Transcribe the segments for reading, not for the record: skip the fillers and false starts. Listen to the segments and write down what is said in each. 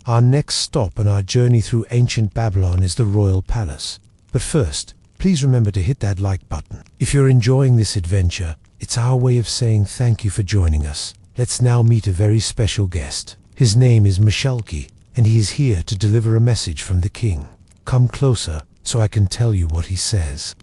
Our next stop on our journey through ancient Babylon is the Royal Palace. But first, please remember to hit that like button. If you're enjoying this adventure, it's our way of saying thank you for joining us. Let's now meet a very special guest. His name is Mishalki, and he is here to deliver a message from the king. Come closer, so I can tell you what he says.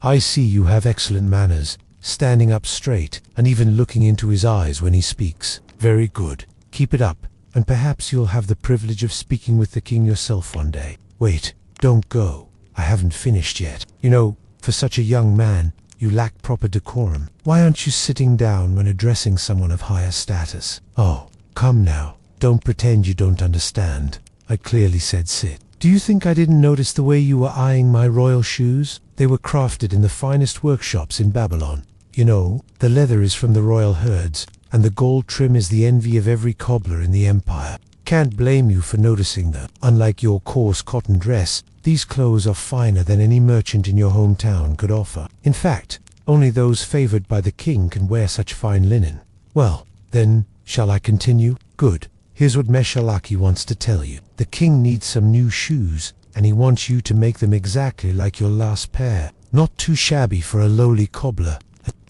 I see you have excellent manners, standing up straight, and even looking into his eyes when he speaks. Very good. Keep it up, and perhaps you'll have the privilege of speaking with the king yourself one day. Wait, don't go. I haven't finished yet. You know, for such a young man, you lack proper decorum. Why aren't you sitting down when addressing someone of higher status? Oh, come now. Don't pretend you don't understand. I clearly said sit. Do you think I didn't notice the way you were eyeing my royal shoes? They were crafted in the finest workshops in Babylon. You know, the leather is from the royal herds, and the gold trim is the envy of every cobbler in the empire. Can't blame you for noticing that. Unlike your coarse cotton dress, these clothes are finer than any merchant in your hometown could offer. In fact, only those favored by the king can wear such fine linen. Well, then, shall I continue? Good. Here's what Meshalaki wants to tell you. The king needs some new shoes, and he wants you to make them exactly like your last pair. Not too shabby for a lowly cobbler.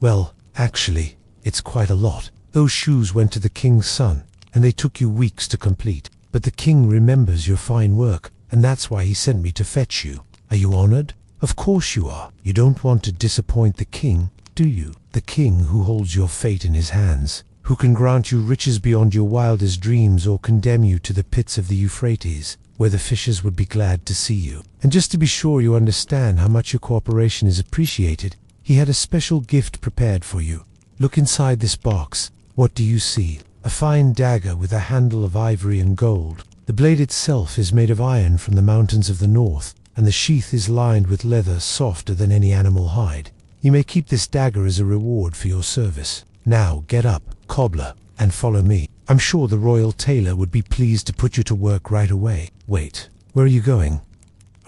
Well, actually, it's quite a lot. Those shoes went to the king's son, and they took you weeks to complete. But the king remembers your fine work, and that's why he sent me to fetch you. Are you honored? Of course you are. You don't want to disappoint the king, do you? The king who holds your fate in his hands, who can grant you riches beyond your wildest dreams or condemn you to the pits of the Euphrates, where the fishes would be glad to see you. And just to be sure you understand how much your cooperation is appreciated, he had a special gift prepared for you. Look inside this box. What do you see? A fine dagger with a handle of ivory and gold. The blade itself is made of iron from the mountains of the north, and the sheath is lined with leather softer than any animal hide. You may keep this dagger as a reward for your service. Now get up, cobbler, and follow me. I'm sure the royal tailor would be pleased to put you to work right away. Wait, where are you going?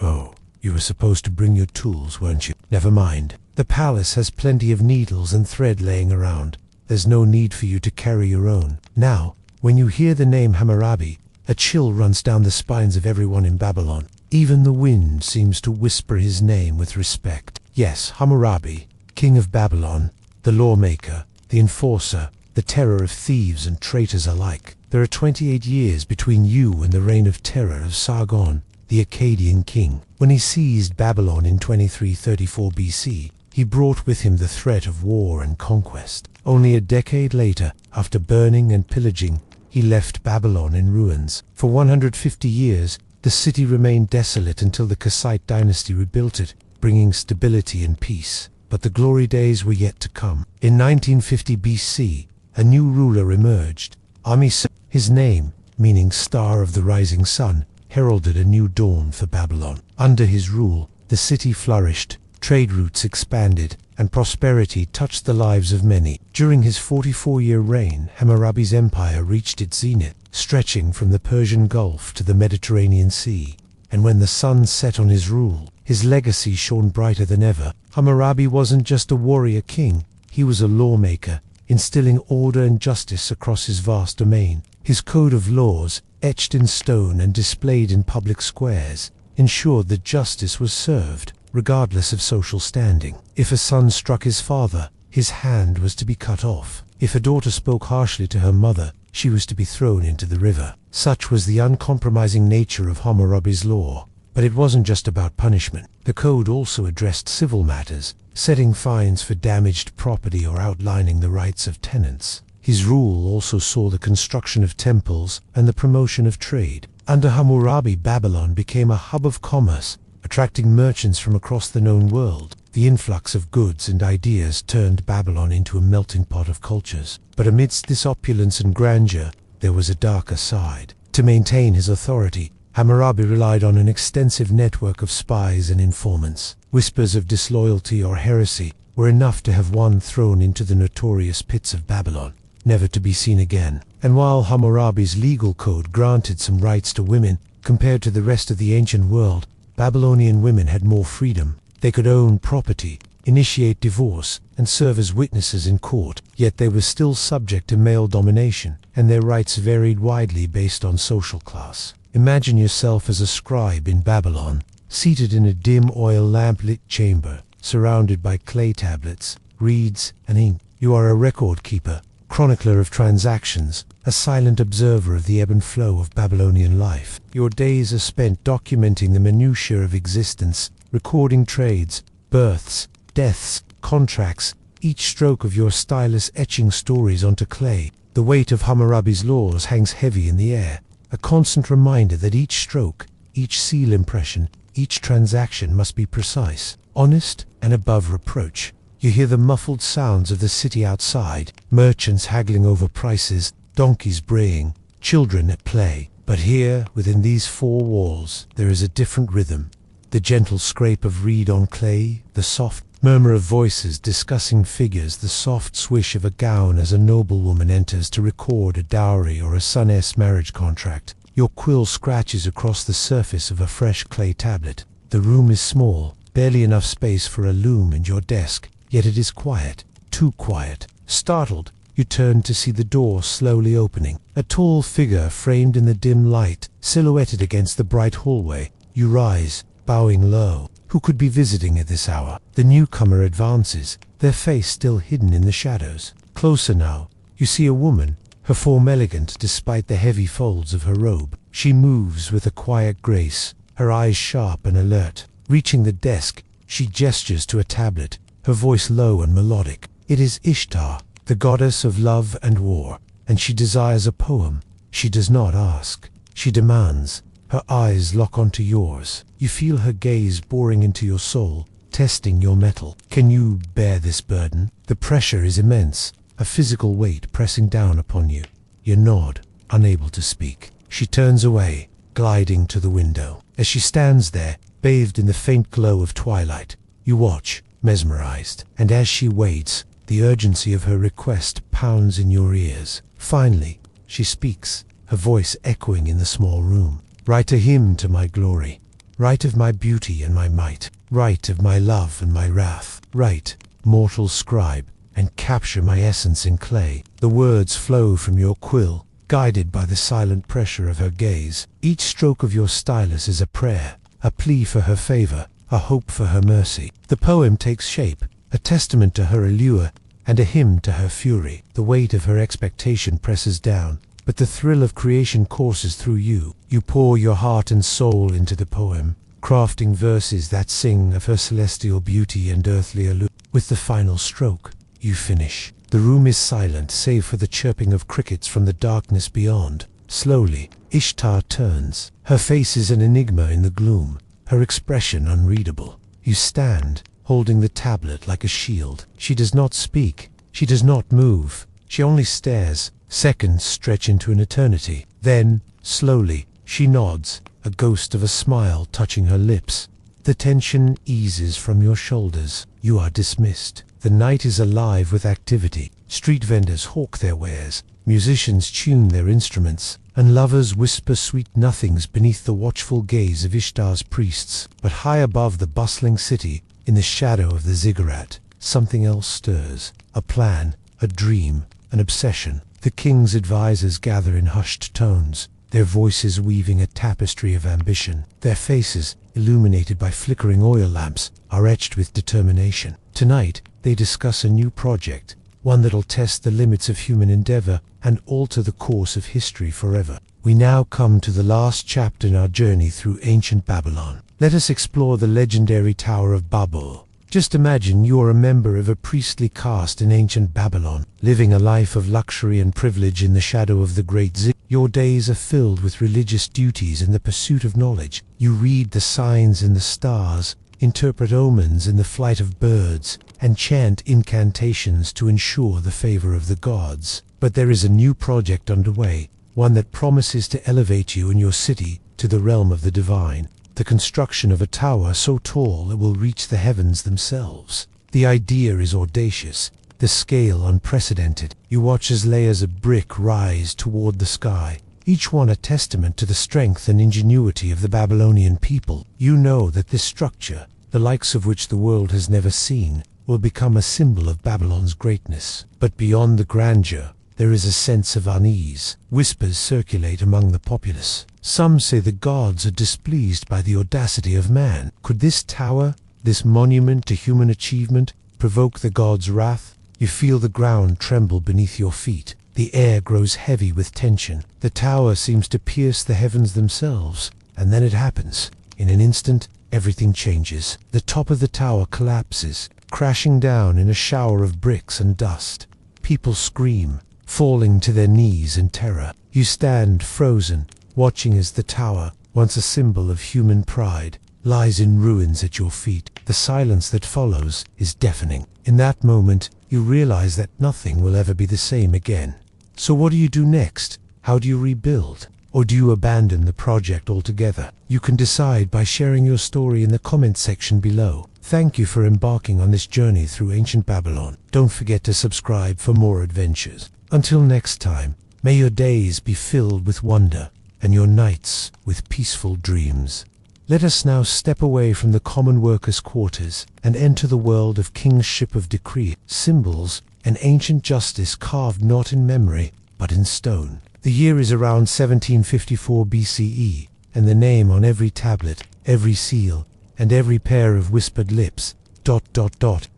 Oh, you were supposed to bring your tools, weren't you? Never mind. The palace has plenty of needles and thread laying around. There's no need for you to carry your own. Now, when you hear the name Hammurabi, a chill runs down the spines of everyone in Babylon. Even the wind seems to whisper his name with respect. Yes, Hammurabi, king of Babylon, the lawmaker, the enforcer, the terror of thieves and traitors alike. There are 28 years between you and the reign of terror of Sargon, the Akkadian king. When he seized Babylon in 2334 BC, he brought with him the threat of war and conquest. Only a decade later, after burning and pillaging, he left Babylon in ruins. For 150 years, the city remained desolate until the Kassite dynasty rebuilt it, bringing stability and peace. But the glory days were yet to come. In 1950 BC, a new ruler emerged, Amisu. His name, meaning Star of the Rising Sun, heralded a new dawn for Babylon. Under his rule, the city flourished, trade routes expanded, and prosperity touched the lives of many. During his 44-year reign, Hammurabi's empire reached its zenith, stretching from the Persian Gulf to the Mediterranean Sea. And when the sun set on his rule, his legacy shone brighter than ever. Hammurabi wasn't just a warrior king, he was a lawmaker, instilling order and justice across his vast domain. His code of laws, etched in stone and displayed in public squares, ensured that justice was served, regardless of social standing. If a son struck his father, his hand was to be cut off. If a daughter spoke harshly to her mother, she was to be thrown into the river. Such was the uncompromising nature of Hammurabi's law. But it wasn't just about punishment. The code also addressed civil matters, setting fines for damaged property or outlining the rights of tenants. His rule also saw the construction of temples and the promotion of trade. Under Hammurabi, Babylon became a hub of commerce, attracting merchants from across the known world. The influx of goods and ideas turned Babylon into a melting pot of cultures. But amidst this opulence and grandeur, there was a darker side. To maintain his authority, Hammurabi relied on an extensive network of spies and informants. Whispers of disloyalty or heresy were enough to have one thrown into the notorious pits of Babylon, never to be seen again. And while Hammurabi's legal code granted some rights to women, compared to the rest of the ancient world, Babylonian women had more freedom. They could own property, initiate divorce, and serve as witnesses in court. Yet they were still subject to male domination, and their rights varied widely based on social class. Imagine yourself as a scribe in Babylon, seated in a dim oil lamp-lit chamber, surrounded by clay tablets, reeds, and ink. You are a record keeper, chronicler of transactions, a silent observer of the ebb and flow of Babylonian life. Your days are spent documenting the minutiae of existence, recording trades, births, deaths, contracts, each stroke of your stylus etching stories onto clay. The weight of Hammurabi's laws hangs heavy in the air, a constant reminder that each stroke, each seal impression, each transaction must be precise, honest, and above reproach. You hear the muffled sounds of the city outside, merchants haggling over prices, donkeys braying, children at play. But here, within these four walls, there is a different rhythm. The gentle scrape of reed on clay, the soft murmur of voices discussing figures, the soft swish of a gown as a noblewoman enters to record a dowry or a son's marriage contract. Your quill scratches across the surface of a fresh clay tablet. The room is small, barely enough space for a loom and your desk, yet it is quiet, too quiet. Startled, you turn to see the door slowly opening. A tall figure framed in the dim light, silhouetted against the bright hallway. You rise, bowing low. Who could be visiting at this hour? The newcomer advances, their face still hidden in the shadows. Closer now, you see a woman, her form elegant despite the heavy folds of her robe. She moves with a quiet grace, her eyes sharp and alert. Reaching the desk, she gestures to a tablet, her voice low and melodic. It is Ishtar, the goddess of love and war, and she desires a poem. She does not ask, she demands. Her eyes lock onto yours. You feel her gaze boring into your soul, testing your mettle. Can you bear this burden? The pressure is immense, a physical weight pressing down upon you. You nod, unable to speak. She turns away, gliding to the window. As she stands there, bathed in the faint glow of twilight, you watch, mesmerized. And as she waits, the urgency of her request pounds in your ears. Finally, she speaks, her voice echoing in the small room. Write a hymn to my glory. Write of my beauty and my might. Write of my love and my wrath. Write, mortal scribe, and capture my essence in clay. The words flow from your quill, guided by the silent pressure of her gaze. Each stroke of your stylus is a prayer, a plea for her favor, a hope for her mercy. The poem takes shape, a testament to her allure, and a hymn to her fury. The weight of her expectation presses down, but the thrill of creation courses through you. You pour your heart and soul into the poem, crafting verses that sing of her celestial beauty and earthly allure. With the final stroke, you finish. The room is silent save for the chirping of crickets from the darkness beyond. Slowly, Ishtar turns. Her face is an enigma in the gloom, her expression unreadable. You stand, holding the tablet like a shield. She does not speak. She does not move. She only stares. Seconds stretch into an eternity. Then, slowly, she nods, a ghost of a smile touching her lips. The tension eases from your shoulders. You are dismissed. The night is alive with activity. Street vendors hawk their wares, musicians tune their instruments, and lovers whisper sweet nothings beneath the watchful gaze of Ishtar's priests. But high above the bustling city, in the shadow of the ziggurat, something else stirs. A plan, a dream, an obsession. The king's advisors gather in hushed tones, their voices weaving a tapestry of ambition. Their faces, illuminated by flickering oil lamps, are etched with determination. Tonight, they discuss a new project, one that'll test the limits of human endeavor and alter the course of history forever. We now come to the last chapter in our journey through ancient Babylon. Let us explore the legendary Tower of Babel. Just imagine you are a member of a priestly caste in ancient Babylon, living a life of luxury and privilege in the shadow of the great ziggurat. Your days are filled with religious duties and the pursuit of knowledge. You read the signs in the stars, interpret omens in the flight of birds, and chant incantations to ensure the favor of the gods. But there is a new project underway, one that promises to elevate you and your city to the realm of the divine. The construction of a tower so tall it will reach the heavens themselves. The idea is audacious, the scale unprecedented. You watch as layers of brick rise toward the sky, each one a testament to the strength and ingenuity of the Babylonian people. You know that this structure, the likes of which the world has never seen, will become a symbol of Babylon's greatness. But beyond the grandeur, there is a sense of unease. Whispers circulate among the populace. Some say the gods are displeased by the audacity of man. Could this tower, this monument to human achievement, provoke the gods' wrath? You feel the ground tremble beneath your feet. The air grows heavy with tension. The tower seems to pierce the heavens themselves. And then it happens. In an instant, everything changes. The top of the tower collapses, crashing down in a shower of bricks and dust. People scream, falling to their knees in terror. You stand frozen, watching as the tower, once a symbol of human pride, lies in ruins at your feet. The silence that follows is deafening. In that moment, you realize that nothing will ever be the same again. So what do you do next? How do you rebuild? Or do you abandon the project altogether? You can decide by sharing your story in the comment section below. Thank you for embarking on this journey through ancient Babylon. Don't forget to subscribe for more adventures. Until next time, may your days be filled with wonder and your nights with peaceful dreams. Let us now step away from the common workers' quarters and enter the world of kingship of decree, symbols, and ancient justice carved not in memory, but in stone. The year is around 1754 BCE, and the name on every tablet, every seal, and every pair of whispered lips, ...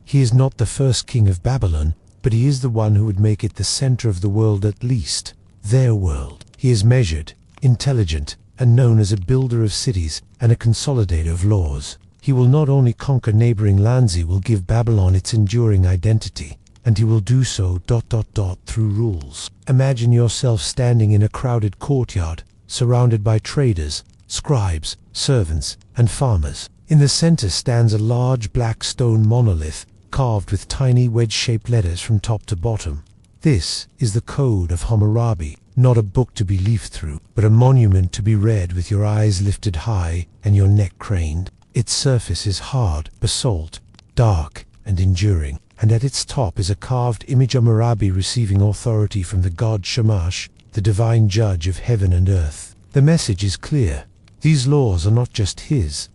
He is not the first king of Babylon, but he is the one who would make it the center of the world, at least their world. He is measured, intelligent, and known as a builder of cities and a consolidator of laws. He will not only conquer neighboring lands, he will give Babylon its enduring identity. And he will do so ... through rules. Imagine yourself standing in a crowded courtyard, surrounded by traders, scribes, servants, and farmers. In the center stands a large black stone monolith, carved with tiny wedge-shaped letters from top to bottom. This is the Code of Hammurabi, not a book to be leafed through, but a monument to be read with your eyes lifted high and your neck craned. Its surface is hard, basalt, dark, and enduring. And at its top is a carved image of Hammurabi receiving authority from the god Shamash, the divine judge of heaven and earth. The message is clear. These laws are not just his ...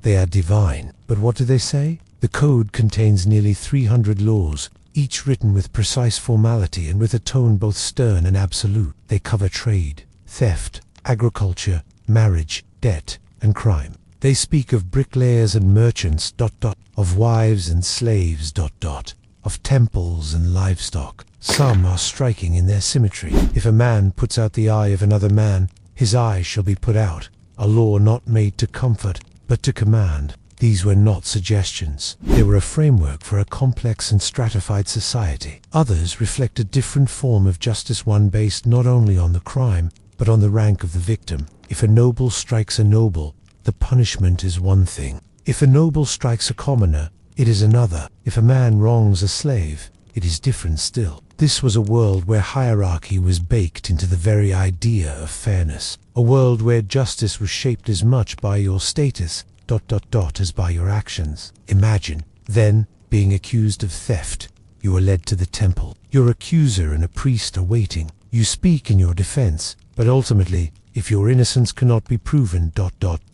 They are divine. But what do they say? The code contains nearly 300 laws, each written with precise formality and with a tone both stern and absolute. They cover trade, theft, agriculture, marriage, debt, and crime. They speak of bricklayers and merchants ... of wives and slaves ... of temples and livestock. Some are striking in their symmetry. If a man puts out the eye of another man, his eye shall be put out. A law not made to comfort, but to command. These were not suggestions. They were a framework for a complex and stratified society. Others reflect a different form of justice, one based not only on the crime, but on the rank of the victim. If a noble strikes a noble, the punishment is one thing. If a noble strikes a commoner, it is another. If a man wrongs a slave, it is different still. This was a world where hierarchy was baked into the very idea of fairness. A world where justice was shaped as much by your status ... as by your actions. Imagine, then, being accused of theft. You are led to the temple. Your accuser and a priest are waiting. You speak in your defense, but ultimately, if your innocence cannot be proven ...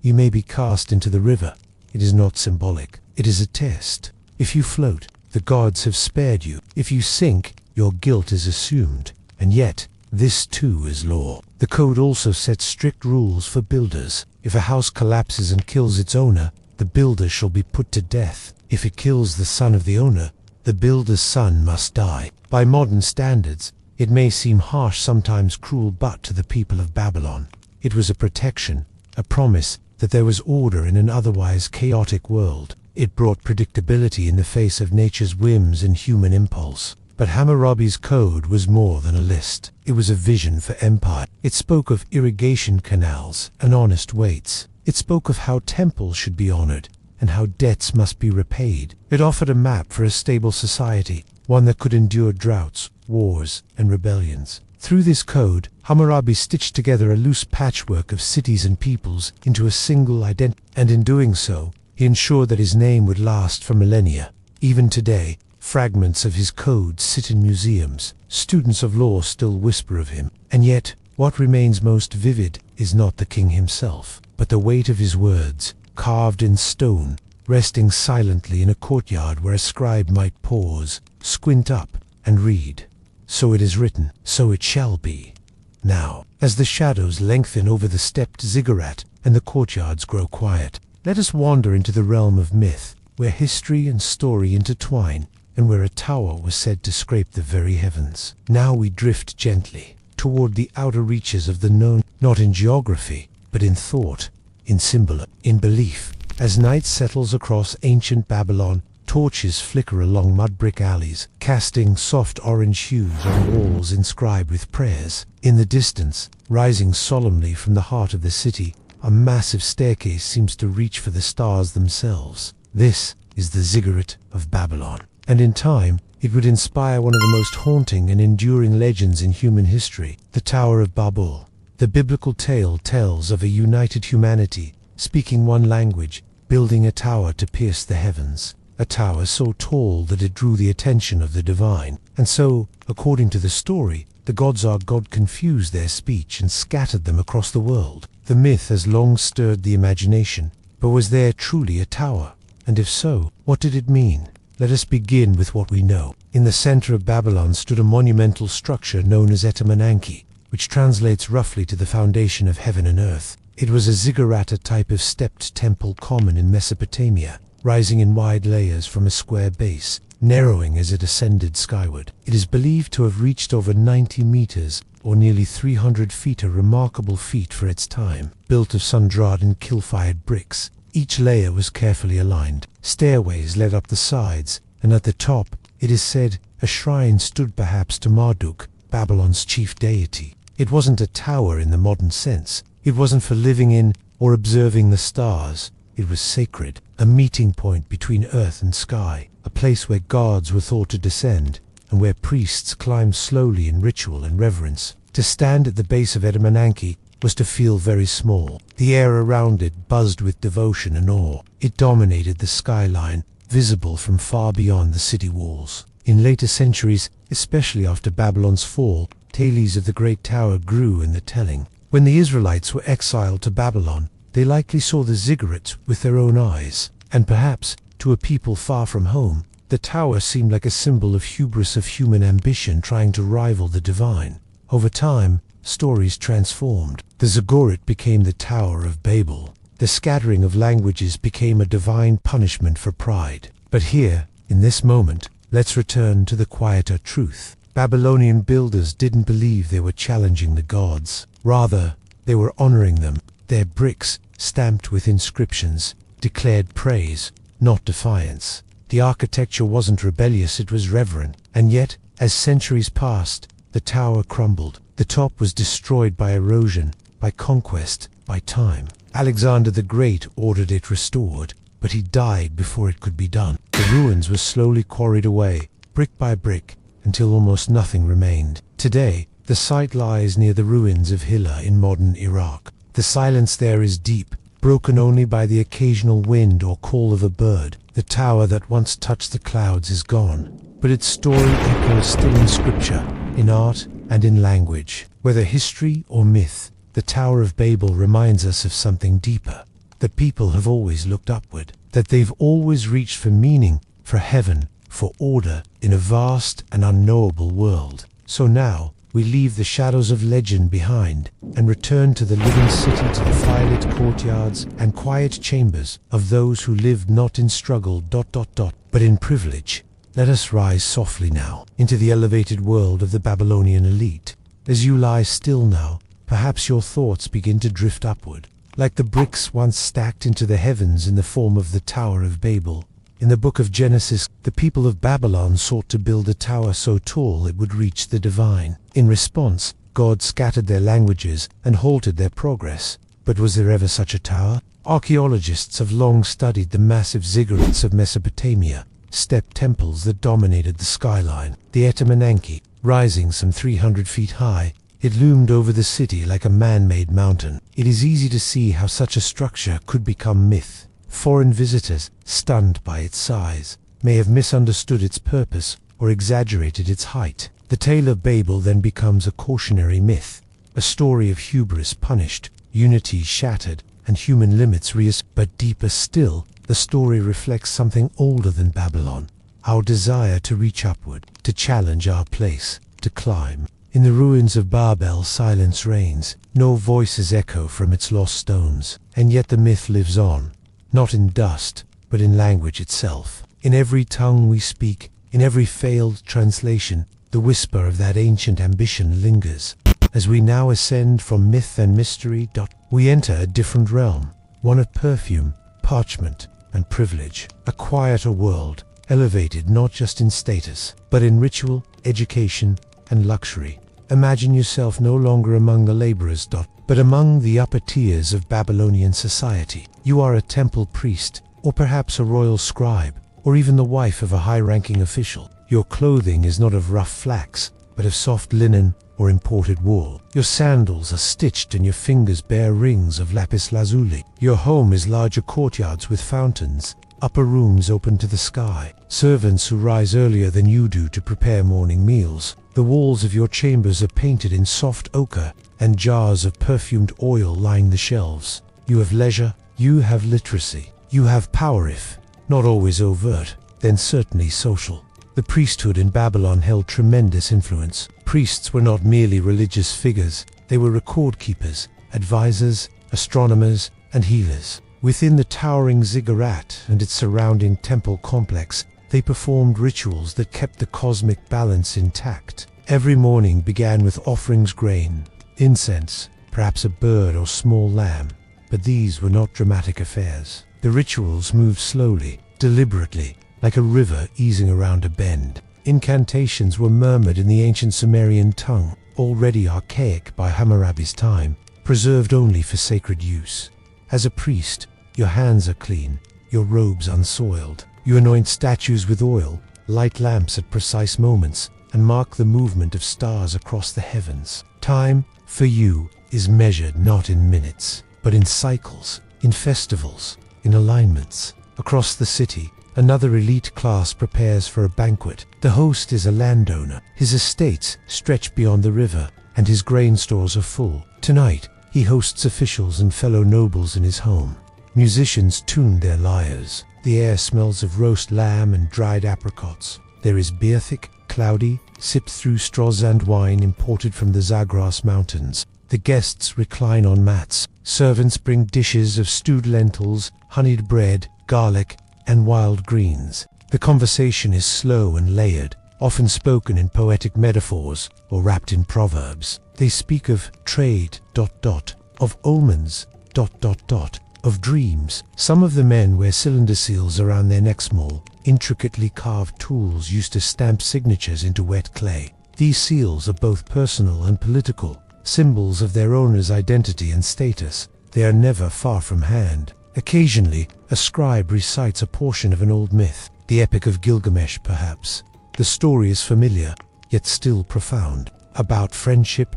you may be cast into the river. It is not symbolic. It is a test. If you float, the gods have spared you. If you sink, your guilt is assumed. And yet, this too is law. The code also sets strict rules for builders. If a house collapses and kills its owner, the builder shall be put to death. If it kills the son of the owner, the builder's son must die. By modern standards, it may seem harsh, sometimes cruel, but to the people of Babylon, it was a protection, a promise that there was order in an otherwise chaotic world. It brought predictability in the face of nature's whims and human impulse. But Hammurabi's code was more than a list. It was a vision for empire. It spoke of irrigation canals and honest weights. It spoke of how temples should be honored and how debts must be repaid. It offered a map for a stable society, one that could endure droughts, wars, and rebellions. Through this code, Hammurabi stitched together a loose patchwork of cities and peoples into a single identity, and in doing so, he ensured that his name would last for millennia. Even today, fragments of his code sit in museums. Students of law still whisper of him. And yet, what remains most vivid is not the king himself, but the weight of his words, carved in stone, resting silently in a courtyard where a scribe might pause, squint up, and read. So it is written, so it shall be. Now, as the shadows lengthen over the stepped ziggurat and the courtyards grow quiet, let us wander into the realm of myth, where history and story intertwine, and where a tower was said to scrape the very heavens. Now we drift gently toward the outer reaches of the known, not in geography, but in thought, in symbol, in belief. As night settles across ancient Babylon, torches flicker along mud-brick alleys, casting soft orange hues on walls inscribed with prayers. In the distance, rising solemnly from the heart of the city, a massive staircase seems to reach for the stars themselves. This is the Ziggurat of Babylon, and in time, it would inspire one of the most haunting and enduring legends in human history, the Tower of Babel. The biblical tale tells of a united humanity, speaking one language, building a tower to pierce the heavens. A tower so tall that it drew the attention of the divine. And so, according to the story, the gods of God confused their speech and scattered them across the world. The myth has long stirred the imagination, but was there truly a tower? And if so, what did it mean? Let us begin with what we know. In the center of Babylon stood a monumental structure known as Etemenanki, which translates roughly to the foundation of heaven and earth. It was a ziggurat, a type of stepped temple common in Mesopotamia, rising in wide layers from a square base, narrowing as it ascended skyward. It is believed to have reached over 90 meters, or nearly 300 feet, a remarkable feat for its time. Built of sun-dried and kiln-fired bricks, each layer was carefully aligned. Stairways led up the sides, and at the top, it is said, a shrine stood perhaps to Marduk, Babylon's chief deity. It wasn't a tower in the modern sense. It wasn't for living in or observing the stars. It was sacred, a meeting point between earth and sky, a place where gods were thought to descend, and where priests climbed slowly in ritual and reverence. To stand at the base of Etemenanki was to feel very small. The air around it buzzed with devotion and awe. It dominated the skyline, visible from far beyond the city walls. In later centuries, especially after Babylon's fall, tales of the Great Tower grew in the telling. When the Israelites were exiled to Babylon, they likely saw the ziggurat with their own eyes, and perhaps, to a people far from home, the tower seemed like a symbol of hubris, of human ambition trying to rival the divine. Over time, stories transformed. The ziggurat became the Tower of Babel. The scattering of languages became a divine punishment for pride. But here, in this moment, let's return to the quieter truth. Babylonian builders didn't believe they were challenging the gods. Rather, they were honoring them. Their bricks, stamped with inscriptions, declared praise, not defiance. The architecture wasn't rebellious, it was reverent. And yet, as centuries passed, the tower crumbled. The top was destroyed by erosion, by conquest, by time. Alexander the Great ordered it restored, but he died before it could be done. The ruins were slowly quarried away, brick by brick, until almost nothing remained. Today, the site lies near the ruins of Hilla in modern Iraq. The silence there is deep, broken only by the occasional wind or call of a bird. The tower that once touched the clouds is gone, but its story echoes still in scripture, in art, and in language. Whether history or myth, the Tower of Babel reminds us of something deeper, that people have always looked upward, that they've always reached for meaning, for heaven, for order, in a vast and unknowable world. So now, we leave the shadows of legend behind and return to the living city, to the firelit courtyards and quiet chambers of those who lived not in struggle, but in privilege. Let us rise softly now into the elevated world of the Babylonian elite. As you lie still now, perhaps your thoughts begin to drift upward, like the bricks once stacked into the heavens in the form of the Tower of Babel. In the book of Genesis, the people of Babylon sought to build a tower so tall it would reach the divine. In response, God scattered their languages and halted their progress. But was there ever such a tower? Archaeologists have long studied the massive ziggurats of Mesopotamia, step temples that dominated the skyline. The Etemenanki, rising some 300 feet high, it loomed over the city like a man-made mountain. It is easy to see how such a structure could become myth. Foreign visitors, stunned by its size, may have misunderstood its purpose or exaggerated its height. The tale of Babel then becomes a cautionary myth, a story of hubris punished, unity shattered, and human limits reassert. But deeper still, the story reflects something older than Babylon, our desire to reach upward, to challenge our place, to climb. In the ruins of Babel silence reigns, no voices echo from its lost stones, and yet the myth lives on, not in dust, but in language itself. In every tongue we speak, in every failed translation, the whisper of that ancient ambition lingers. As we now ascend from myth and mystery, we enter a different realm, one of perfume, parchment, and privilege, a quieter world, elevated not just in status, but in ritual, education, and luxury. Imagine yourself no longer among the laborers, but among the upper tiers of Babylonian society. You are a temple priest, or perhaps a royal scribe, or even the wife of a high-ranking official. Your clothing is not of rough flax, but of soft linen or imported wool. Your sandals are stitched and your fingers bear rings of lapis lazuli. Your home is larger courtyards with fountains, upper rooms open to the sky, servants who rise earlier than you do to prepare morning meals. The walls of your chambers are painted in soft ochre, and jars of perfumed oil line the shelves. You have leisure, you have literacy, you have power, if not always overt, then certainly social. The priesthood in Babylon held tremendous influence. Priests were not merely religious figures, they were record keepers, advisors, astronomers, and healers. Within the towering ziggurat and its surrounding temple complex, they performed rituals that kept the cosmic balance intact. Every morning began with offerings, grain, incense, perhaps a bird or small lamb. But these were not dramatic affairs. The rituals moved slowly, deliberately, like a river easing around a bend. Incantations were murmured in the ancient Sumerian tongue, already archaic by Hammurabi's time, preserved only for sacred use. As a priest, your hands are clean, your robes unsoiled. You anoint statues with oil, light lamps at precise moments, and mark the movement of stars across the heavens. Time, for you, is measured not in minutes, but in cycles, in festivals, in alignments. Across the city, another elite class prepares for a banquet. The host is a landowner. His estates stretch beyond the river, and his grain stores are full. Tonight, he hosts officials and fellow nobles in his home. Musicians tune their lyres. The air smells of roast lamb and dried apricots. There is beer, thick, cloudy, sipped through straws, and wine imported from the Zagros Mountains. The guests recline on mats. Servants bring dishes of stewed lentils, honeyed bread, garlic, and wild greens. The conversation is slow and layered, often spoken in poetic metaphors or wrapped in proverbs. They speak of trade, of omens, of dreams. Some of the men wear cylinder seals around their necks, small, intricately carved tools used to stamp signatures into wet clay. These seals are both personal and political, symbols of their owner's identity and status. They are never far from hand. Occasionally, a scribe recites a portion of an old myth, the Epic of Gilgamesh perhaps. The story is familiar, yet still profound, about friendship,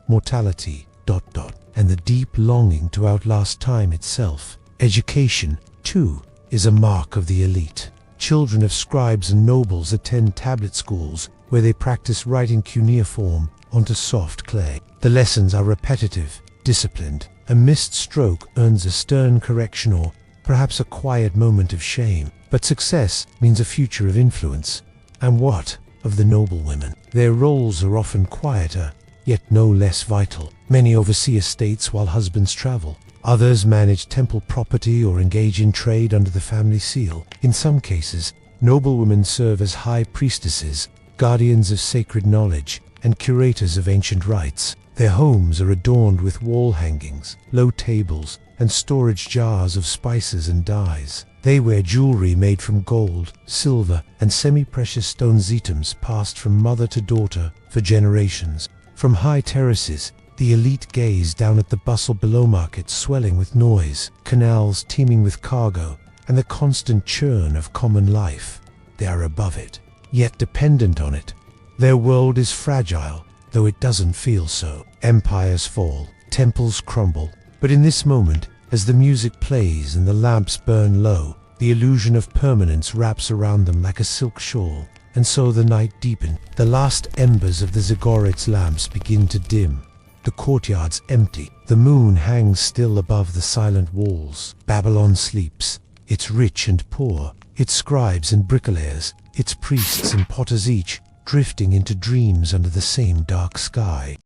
mortality, and the deep longing to outlast time itself. Education, too, is a mark of the elite. Children of scribes and nobles attend tablet schools where they practice writing cuneiform onto soft clay. The lessons are repetitive, disciplined. A missed stroke earns a stern correction or perhaps a quiet moment of shame. But success means a future of influence. And what of the noblewomen? Their roles are often quieter, yet no less vital. Many oversee estates while husbands travel. Others manage temple property or engage in trade under the family seal. In some cases, noblewomen serve as high priestesses, guardians of sacred knowledge, and curators of ancient rites. Their homes are adorned with wall hangings, low tables, and storage jars of spices and dyes. They wear jewelry made from gold, silver, and semi-precious stone items passed from mother to daughter for generations. From high terraces, the elite gaze down at the bustle below, markets swelling with noise, canals teeming with cargo, and the constant churn of common life. They are above it, yet dependent on it. Their world is fragile, though it doesn't feel so. Empires fall, temples crumble, but in this moment, as the music plays and the lamps burn low, the illusion of permanence wraps around them like a silk shawl. And so the night deepens. The last embers of the ziggurat's lamps begin to dim. The courtyard's empty. The moon hangs still above the silent walls. Babylon sleeps, Its rich and poor, its scribes and bricklayers, its priests and potters each, drifting into dreams under the same dark sky.